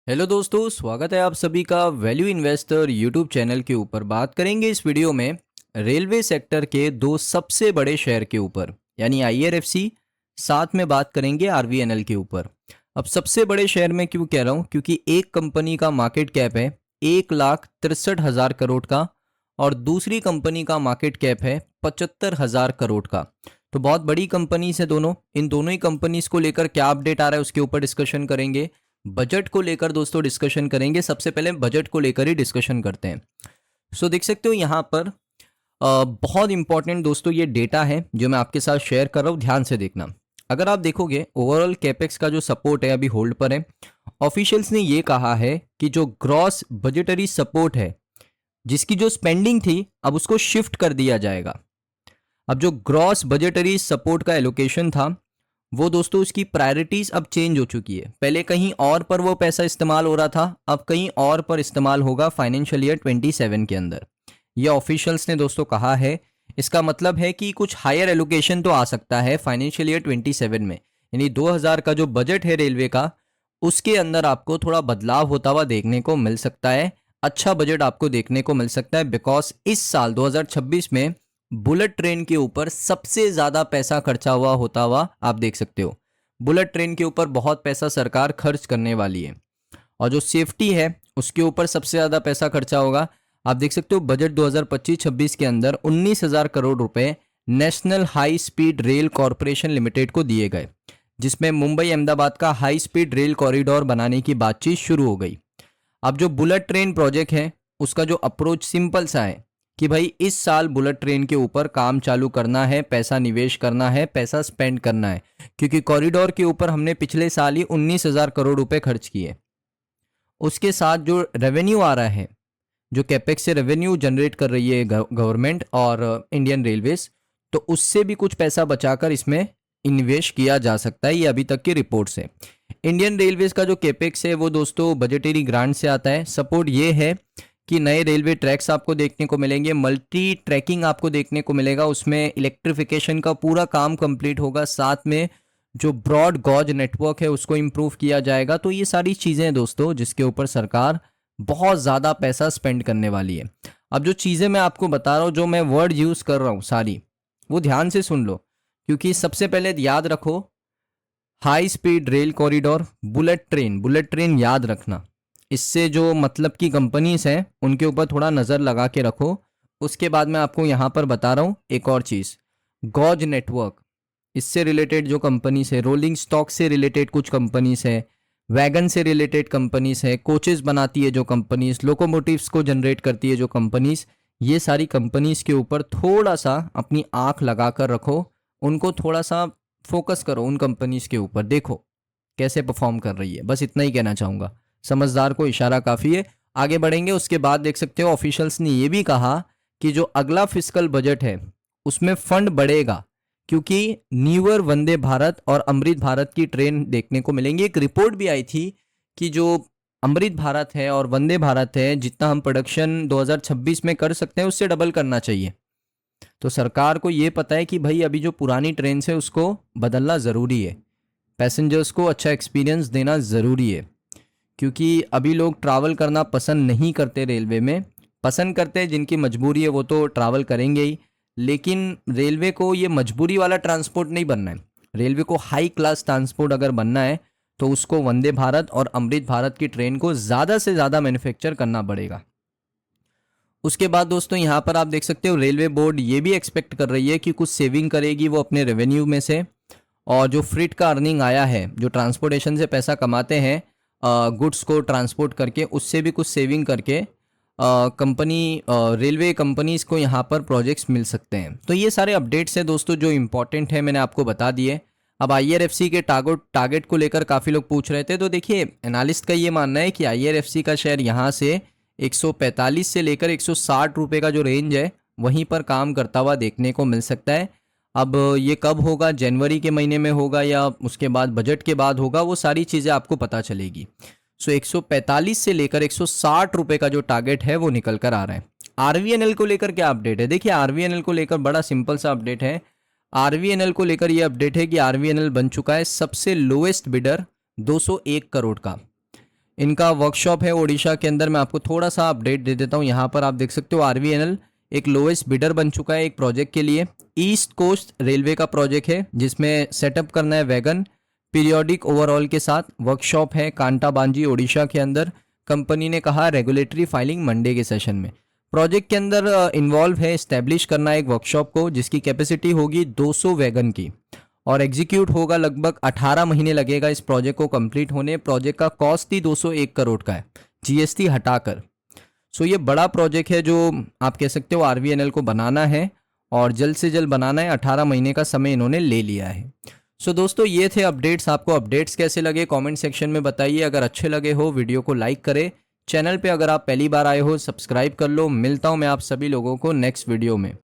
Hello दोस्तों, स्वागत है आप सभी का वैल्यू इन्वेस्टर यूट्यूब चैनल के ऊपर। बात करेंगे इस वीडियो में रेलवे सेक्टर के दो सबसे बड़े शेयर के ऊपर, यानी आईआरएफसी, साथ में बात करेंगे आरवीएनएल के ऊपर। अब सबसे बड़े शेयर में क्यों कह रहा हूँ, क्योंकि एक कंपनी का मार्केट कैप है 1,63,000 करोड़ का और दूसरी कंपनी का मार्केट कैप है 75,000 करोड़ का। तो बहुत बड़ी कंपनीज है दोनों। इन दोनों ही कंपनीज को लेकर क्या अपडेट आ रहा है उसके ऊपर डिस्कशन करेंगे। बजट को लेकर दोस्तों डिस्कशन करेंगे। सबसे पहले बजट को लेकर ही डिस्कशन करते हैं। सो देख सकते हो यहाँ पर बहुत इंपॉर्टेंट दोस्तों ये डेटा है जो मैं आपके साथ शेयर कर रहा हूँ, ध्यान से देखना। अगर आप देखोगे ओवरऑल कैपेक्स का जो सपोर्ट है अभी होल्ड पर है। ऑफिशियल्स ने ये कहा है कि जो ग्रॉस बजटरी सपोर्ट है, जिसकी जो स्पेंडिंग थी अब उसको शिफ्ट कर दिया जाएगा। अब जो ग्रॉस बजटरी सपोर्ट का एलोकेशन था वो दोस्तों उसकी प्रायोरिटीज अब चेंज हो चुकी है। पहले कहीं और पर वो पैसा इस्तेमाल हो रहा था, अब कहीं और पर इस्तेमाल होगा फाइनेंशियल ईयर 27 के अंदर। ये ऑफिशियल्स ने दोस्तों कहा है। इसका मतलब है कि कुछ हायर एलोकेशन तो आ सकता है फाइनेंशियल ईयर 27 में, यानी 2000 का जो बजट है रेलवे का, उसके अंदर आपको थोड़ा बदलाव होता हुआ देखने को मिल सकता है। अच्छा बजट आपको देखने को मिल सकता है, बिकॉज इस साल 2026 में बुलेट ट्रेन के ऊपर सबसे ज्यादा पैसा खर्चा हुआ होता हुआ आप देख सकते हो। बुलेट ट्रेन के ऊपर बहुत पैसा सरकार खर्च करने वाली है और जो सेफ्टी है उसके ऊपर सबसे ज्यादा पैसा खर्चा होगा। आप देख सकते हो बजट 2025-26 के अंदर 19,000 करोड़ रुपए national high speed rail corporation limited को दिए गए, जिसमें मुंबई अहमदाबाद का हाई स्पीड रेल कॉरिडोर बनाने की बातचीत शुरू हो गई। अब जो बुलेट ट्रेन प्रोजेक्ट है उसका जो अप्रोच सिंपल सा है कि भाई इस साल बुलेट ट्रेन के ऊपर काम चालू करना है, पैसा निवेश करना है, पैसा स्पेंड करना है, क्योंकि कॉरिडोर के ऊपर हमने पिछले साल ही 19,000 करोड़ रुपए खर्च किए। उसके साथ जो रेवेन्यू आ रहा है, जो कैपेक्स से रेवेन्यू जनरेट कर रही है गवर्नमेंट और इंडियन रेलवेज, तो उससे भी कुछ पैसा बचाकर इसमें इन्वेस्ट किया जा सकता है। ये अभी तक की रिपोर्ट से इंडियन रेलवेज का जो कैपेक्स है वो दोस्तों बजटरी ग्रांट से आता है। सपोर्ट ये है कि नए रेलवे ट्रैक्स आपको देखने को मिलेंगे, मल्टी ट्रैकिंग आपको देखने को मिलेगा, उसमें इलेक्ट्रिफिकेशन का पूरा काम कंप्लीट होगा, साथ में जो ब्रॉड गॉज नेटवर्क है उसको इम्प्रूव किया जाएगा। तो ये सारी चीज़ें दोस्तों जिसके ऊपर सरकार बहुत ज़्यादा पैसा स्पेंड करने वाली है। अब जो चीज़ें मैं आपको बता रहा हूँ, जो मैं वर्ड यूज़ कर रहा हूँ सारी, वो ध्यान से सुन लो, क्योंकि सबसे पहले याद रखो high speed rail corridor, bullet train याद रखना। इससे जो मतलब की कंपनीज हैं उनके ऊपर थोड़ा नज़र लगा के रखो। उसके बाद मैं आपको यहाँ पर बता रहा हूँ एक और चीज़, गॉज नेटवर्क, इससे रिलेटेड जो कंपनीज है, रोलिंग स्टॉक से रिलेटेड कुछ कंपनीज है, वैगन से रिलेटेड कंपनीज है, कोचेस बनाती है जो कंपनीज, लोकोमोटिव्स को जनरेट करती है जो कंपनीज, ये सारी कंपनीज के ऊपर थोड़ा सा अपनी आंख लगा कर रखो। उनको थोड़ा सा फोकस करो, उन कंपनीज के ऊपर देखो कैसे परफॉर्म कर रही है। बस इतना ही कहना चाहूँगा, समझदार को इशारा काफ़ी है। आगे बढ़ेंगे। उसके बाद देख सकते हो ऑफिशियल्स ने ये भी कहा कि जो अगला फिस्कल बजट है उसमें फंड बढ़ेगा, क्योंकि न्यूअर वंदे भारत और अमृत भारत की ट्रेन देखने को मिलेंगी। एक रिपोर्ट भी आई थी कि जो अमृत भारत है और वंदे भारत है, जितना हम प्रोडक्शन 2026 में कर सकते हैं उससे डबल करना चाहिए। तो सरकार को ये पता है कि भाई अभी जो पुरानी ट्रेन है उसको बदलना ज़रूरी है, पैसेंजर्स को अच्छा एक्सपीरियंस देना ज़रूरी है, क्योंकि अभी लोग ट्रैवल करना पसंद नहीं करते रेलवे में। पसंद करते हैं जिनकी मजबूरी है वो तो ट्रैवल करेंगे ही, लेकिन रेलवे को ये मजबूरी वाला ट्रांसपोर्ट नहीं बनना है। रेलवे को हाई क्लास ट्रांसपोर्ट अगर बनना है तो उसको वंदे भारत और अमृत भारत की ट्रेन को ज़्यादा से ज़्यादा मैन्युफैक्चर करना पड़ेगा। उसके बाद दोस्तों यहाँ पर आप देख सकते हो रेलवे बोर्ड ये भी एक्सपेक्ट कर रही है कि कुछ सेविंग करेगी वो अपने रेवेन्यू में से, और जो फ्रीट का अर्निंग आया है, जो ट्रांसपोर्टेशन से पैसा कमाते हैं गुड्स को ट्रांसपोर्ट करके, उससे भी कुछ सेविंग करके कंपनी रेलवे कंपनीज को यहाँ पर प्रोजेक्ट्स मिल सकते हैं। तो ये सारे अपडेट्स हैं दोस्तों जो इंपॉर्टेंट है, मैंने आपको बता दिए। अब आईआरएफसी के टारगेट को लेकर काफ़ी लोग पूछ रहे थे। तो देखिए एनालिस्ट का ये मानना है कि आईआरएफसी का शेयर यहाँ से 145 से लेकर 160 रुपये का जो रेंज है वहीं पर काम करता हुआ देखने को मिल सकता है। अब ये कब होगा, जनवरी के महीने में होगा या उसके बाद बजट के बाद होगा, वो सारी चीज़ें आपको पता चलेगी। सो 145 से लेकर 160 रुपये का जो टारगेट है वो निकल कर आ रहा है। आरवीएनएल को लेकर क्या अपडेट है? देखिए आरवीएनएल को लेकर बड़ा सिंपल सा अपडेट है। आरवीएनएल को लेकर ये अपडेट है कि आरवीएनएल बन चुका है सबसे लोएस्ट बिडर 201 करोड़ का। इनका वर्कशॉप है ओडिशा के अंदर। मैं आपको थोड़ा सा अपडेट दे देता हूँ। यहाँ पर आप देख सकते हो RVNL एक लोएस्ट बिडर बन चुका है एक प्रोजेक्ट के लिए। ईस्ट कोस्ट रेलवे का प्रोजेक्ट है जिसमें सेटअप करना है वैगन पीरियोडिक ओवरऑल के साथ। वर्कशॉप है कांटा बांजी ओडिशा के अंदर। कंपनी ने कहा रेगुलेटरी फाइलिंग मंडे के सेशन में। प्रोजेक्ट के अंदर इन्वॉल्व है इस्टेब्लिश करना एक वर्कशॉप को जिसकी कैपेसिटी होगी 200 वैगन की और एग्जीक्यूट होगा। लगभग 18 महीने लगेगा इस प्रोजेक्ट को कंप्लीट होने। प्रोजेक्ट का कॉस्ट ही 201 करोड़ का है GST हटाकर। सो ये बड़ा प्रोजेक्ट है जो आप कह सकते हो RVNL को बनाना है और जल्द से जल्द बनाना है। 18 महीने का समय इन्होंने ले लिया है। सो दोस्तों ये थे अपडेट्स। आपको अपडेट्स कैसे लगे कमेंट सेक्शन में बताइए। अगर अच्छे लगे हो वीडियो को लाइक करें। चैनल पे अगर आप पहली बार आए हो सब्सक्राइब कर लो। मिलता हूँ मैं आप सभी लोगों को नेक्स्ट वीडियो में।